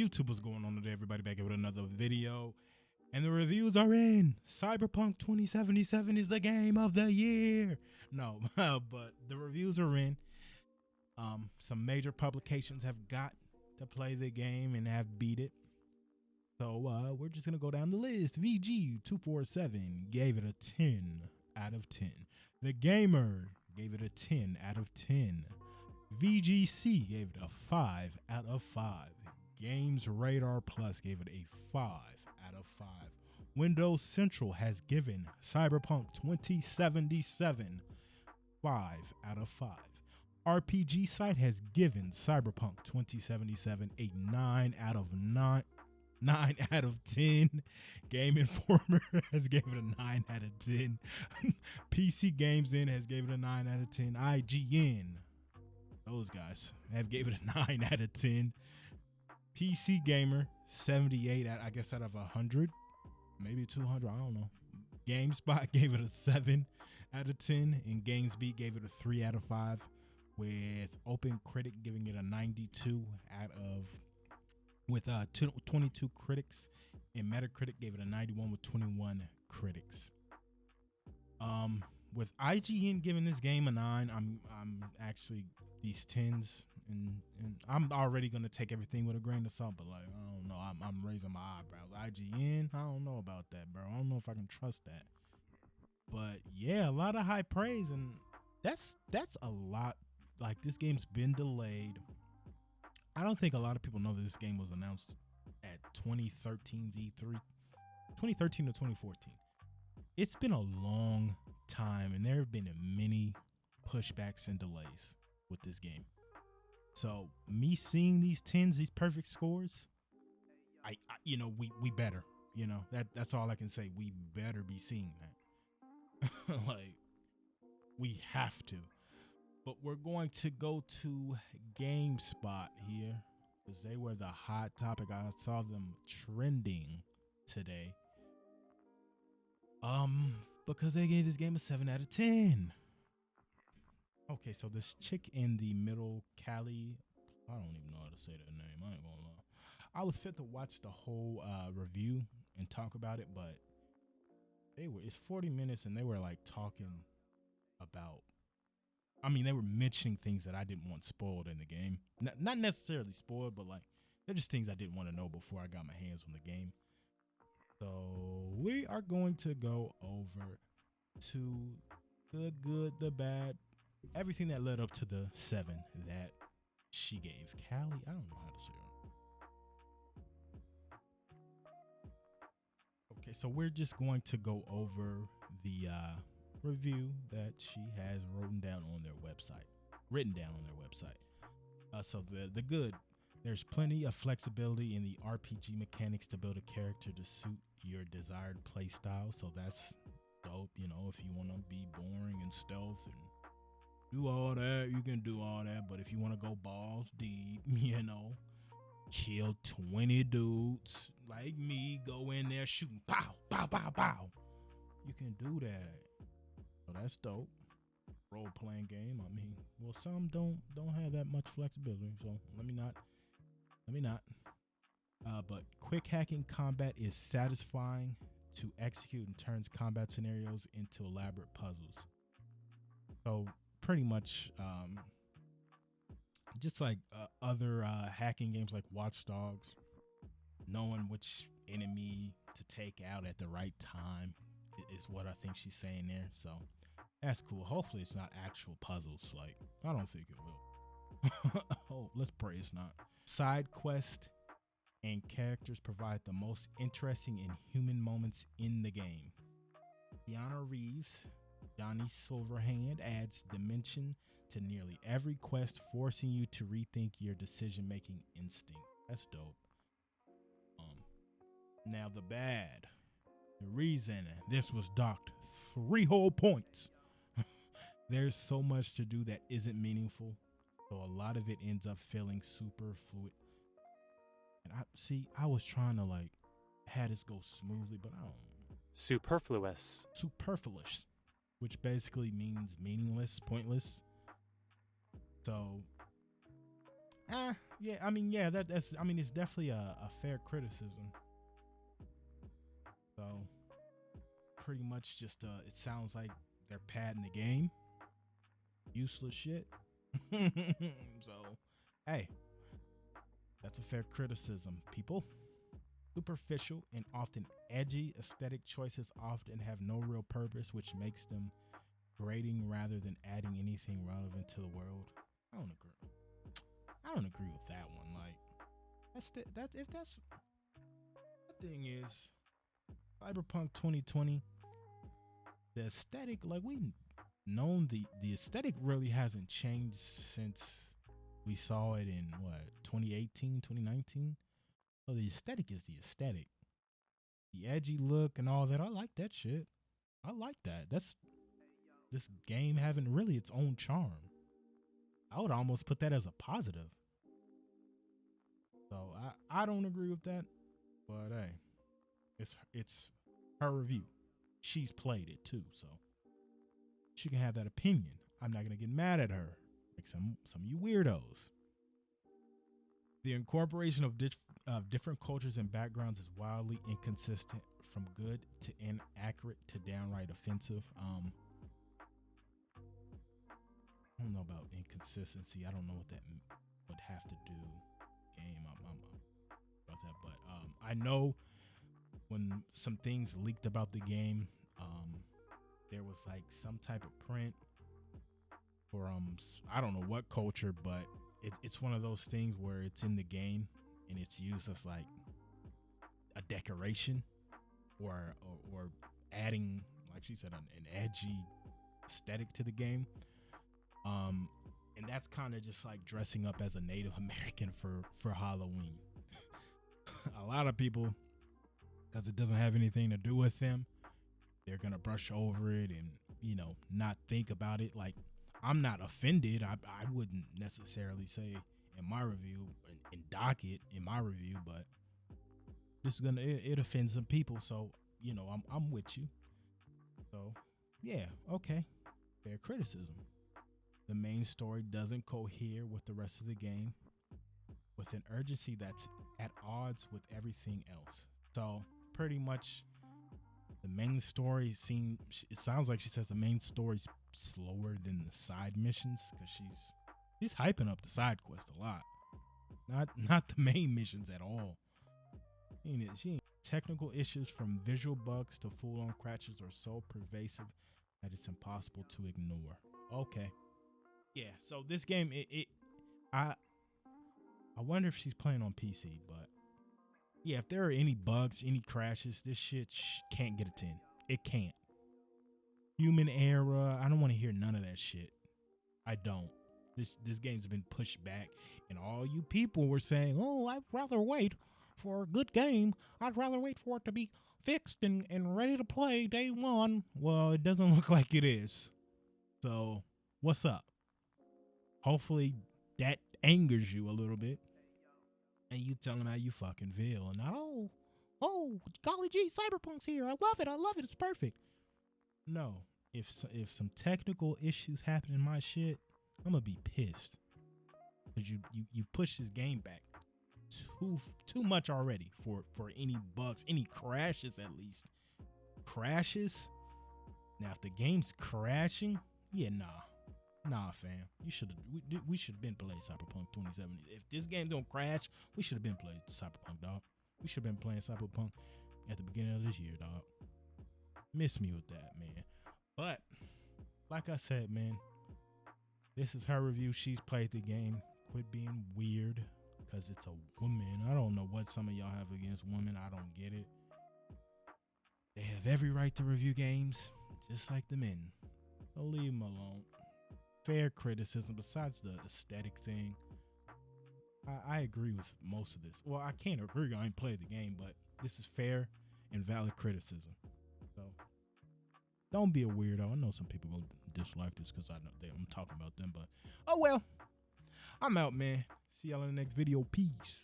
YouTube, what's going on today, everybody? Back with another video, and the reviews are in. Cyberpunk 2077 is the game of the year. No, but the reviews are in. Some major publications have got to play the game and have beat it. So we're just gonna go down the list. VG247 gave it a 10 out of 10. The Gamer gave it a 10 out of 10. VGC gave it a 5 out of 5. Games Radar Plus gave it a 5 out of 5. Windows Central has given Cyberpunk 2077 5 out of 5. RPG Site has given Cyberpunk 2077 a 9 out of 9 out of 10. Game Informer has given it a 9 out of 10. PC Games In has given it a 9 out of 10. IGN, those guys, have gave it a 9 out of 10. PC Gamer 78 out of 100, maybe 200, I don't know. GameSpot gave it a 7 out of 10, and GamesBeat gave it a 3 out of 5, with Open Critic giving it a 92 out of, with 22 critics, and Metacritic gave it a 91 with 21 critics. With IGN giving this game a 9, I'm actually these 10s, and I'm already gonna take everything with a grain of salt. But like, I don't know, I'm raising my eyebrows. IGN, I don't know about that, bro. I don't know if I can trust that. But yeah, a lot of high praise, and that's a lot. Like, this game's been delayed. I don't think a lot of people know that this game was announced at 2013's E3, 2013 to 2014. It's been a long time, and there have been many pushbacks and delays with this game. So me seeing these 10s, these perfect scores, I we better, that's all I can say. We better be seeing that. Like, we have to. But we're going to go to GameSpot here, because they were the hot topic. I saw them trending today. Because they gave this game a 7 out of 10. Okay, so this chick in the middle, Callie, I don't even know how to say that name. I ain't gonna lie. I was fit to watch the whole review and talk about it, but it's 40 minutes, and they were like talking about, they were mentioning things that I didn't want spoiled in the game. Not necessarily spoiled, but like, they're just things I didn't want to know before I got my hands on the game. So we are going to go over to the good, the bad, everything that led up to the 7 that she gave. Callie, I don't know how to say her. Okay, so we're just going to go over the review that she has written down on their website. So the good, there's plenty of flexibility in the RPG mechanics to build a character to suit your desired play style. So that's dope. If you want to be boring and stealth and do all that, you can do all that. But if you want to go balls deep, kill 20 dudes like me, go in there shooting pow, pow, pow, pow, you can do that. So that's dope. Role-playing game. Well, some don't have that much flexibility, so let me not. But quick hacking combat is satisfying to execute and turns combat scenarios into elaborate puzzles. So pretty much, just like other hacking games like Watch Dogs, knowing which enemy to take out at the right time is what I think she's saying there. So that's cool. Hopefully it's not actual puzzles. Like, I don't think it will. Oh, let's pray it's not. Side quest and characters provide the most interesting and human moments in the game. Keanu Reeves, Johnny Silverhand, adds dimension to nearly every quest, forcing you to rethink your decision-making instinct. That's dope. Now the bad. The reason this was docked 3 whole points. There's so much to do that isn't meaningful, so a lot of it ends up feeling super fluid. And I was trying to like have this go smoothly, but I don't. Superfluous, which basically means meaningless, pointless. So, Yeah, I mean, yeah, that's I mean, it's definitely a fair criticism. So pretty much just it sounds like they're padding the game. Useless shit. So hey, that's a fair criticism, people. Superficial and often edgy aesthetic choices often have no real purpose, which makes them grating rather than adding anything relevant to the world. I don't agree. I don't agree with that one. Like that if that's the thing is Cyberpunk 2020, the aesthetic, like we known the aesthetic really hasn't changed since we saw it in what 2018, 2019. So the aesthetic is the aesthetic. The edgy look and all that. I like that shit. I like that. That's this game having really its own charm. I would almost put that as a positive. So I don't agree with that. But hey, it's her review. She's played it too, so she can have that opinion. I'm not gonna get mad at her like some of you weirdos. The incorporation of different cultures and backgrounds is wildly inconsistent, from good to inaccurate to downright offensive. I don't know about inconsistency. I don't know what that would have to do. Game, I'm about that, but I know when some things leaked about the game, there was like some type of print or I don't know what culture, but it's one of those things where it's in the game and it's used as like a decoration or adding, like she said, an edgy aesthetic to the game. And that's kind of just like dressing up as a Native American for Halloween. A lot of people, because it doesn't have anything to do with them, they're gonna brush over it and not think about it. Like, I'm not offended. I wouldn't necessarily say in my review and dock it in my review, but this is it offends some people. So I'm with you. So yeah, okay, fair criticism. The main story doesn't cohere with the rest of the game, with an urgency that's at odds with everything else. So pretty much the main story it sounds like she says the main story's slower than the side missions, because she's hyping up the side quest a lot, not the main missions at all. Technical issues from visual bugs to full-on crashes are so pervasive that it's impossible to ignore. Okay, yeah. So this game, I wonder if she's playing on PC, but yeah, if there are any bugs, any crashes, this shit can't get a 10. It can't. Human error. I don't want to hear none of that shit. I don't. This game's been pushed back, and all you people were saying, "Oh, I'd rather wait for a good game. I'd rather wait for it to be fixed and ready to play day one." Well, it doesn't look like it is. So, what's up? Hopefully, that angers you a little bit, and you telling how you fucking feel, and not golly gee, Cyberpunk's here. I love it. It's perfect. No, if some technical issues happen in my shit, I'm gonna be pissed, because you push this game back too much already for any bugs, any crashes at least. Crashes. Now if the game's crashing, yeah, nah, fam. We should have been playing Cyberpunk 2070. If this game don't crash, we should have been playing Cyberpunk, dog. We should have been playing Cyberpunk at the beginning of this year, dog. Miss me with that, man. But like I said, man, this is her review. She's played the game. Quit being weird, because it's a woman. I don't know what some of y'all have against women. I don't get it. They have every right to review games, just like the men. So leave them alone. Fair criticism. Besides the aesthetic thing, I agree with most of this. Well, I can't agree. I ain't played the game, but this is fair and valid criticism. So don't be a weirdo. I know some people gonna dislike this because I know I'm talking about them, but oh well. I'm out, man. See y'all in the next video. Peace.